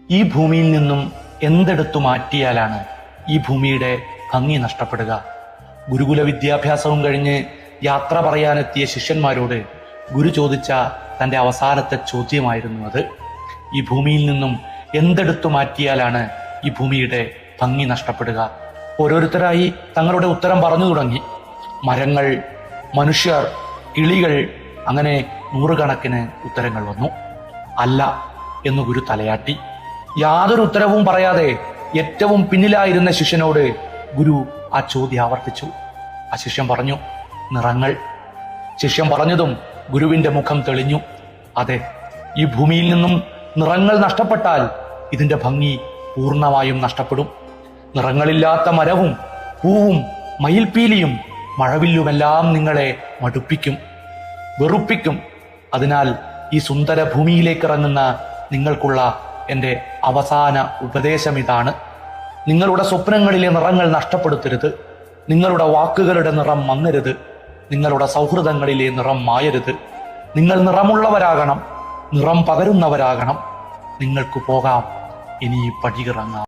ഈ ഭൂമിയിൽ നിന്നും എന്തെടുത്തു മാറ്റിയാലാണ് ഈ ഭൂമിയുടെ ഭംഗി നഷ്ടപ്പെടുക? ഗുരുകുല വിദ്യാഭ്യാസവും കഴിഞ്ഞ് യാത്ര പറയാനെത്തിയ ശിഷ്യന്മാരോട് ഗുരു ചോദിച്ച തൻ്റെ അവസാനത്തെ ചോദ്യമായിരുന്നു അത്. ഈ ഭൂമിയിൽ നിന്നും എന്തെടുത്തു മാറ്റിയാലാണ് ഈ ഭൂമിയുടെ ഭംഗി നഷ്ടപ്പെടുക? ഓരോരുത്തരായി തങ്ങളുടെ ഉത്തരം പറഞ്ഞു തുടങ്ങി. മരങ്ങൾ, മനുഷ്യർ, കിളികൾ, അങ്ങനെ നൂറുകണക്കിന് ഉത്തരങ്ങൾ വന്നു. അല്ല എന്ന് ഗുരു തലയാട്ടി. യാതൊരു ഉത്തരവും പറയാതെ ഏറ്റവും പിന്നിലായിരുന്ന ശിഷ്യനോട് ഗുരു ആ ചോദ്യം ആവർത്തിച്ചു. ആ ശിഷ്യൻ പറഞ്ഞു, നിറങ്ങൾ. ശിഷ്യൻ പറഞ്ഞതും ഗുരുവിന്റെ മുഖം തെളിഞ്ഞു. അതെ, ഈ ഭൂമിയിൽ നിന്നും നിറങ്ങൾ നഷ്ടപ്പെട്ടാൽ ഇതിന്റെ ഭംഗി പൂർണ്ണമായും നഷ്ടപ്പെടും. നിറങ്ങളില്ലാത്ത മരവും പൂവും മയിൽപ്പീലിയും മഴവില്ലുമെല്ലാം നിങ്ങളെ മടുപ്പിക്കും, വെറുപ്പിക്കും. അതിനാൽ ഈ സുന്ദര ഭൂമിയിലേക്ക് ഇറങ്ങുന്ന നിങ്ങൾക്കുള്ള എൻ്റെ അവസാന ഉപദേശം ഇതാണ്: നിങ്ങളുടെ സ്വപ്നങ്ങളിലെ നിറങ്ങൾ നഷ്ടപ്പെടുത്തരുത്. നിങ്ങളുടെ വാക്കുകളുടെ നിറം മങ്ങരുത്. നിങ്ങളുടെ സൗഹൃദങ്ങളിലെ നിറം മായരുത്. നിങ്ങൾ നിറമുള്ളവരാകണം, നിറം പകരുന്നവരാകണം. നിങ്ങൾക്ക് പോകാം, ഇനി പടിയിറങ്ങാം.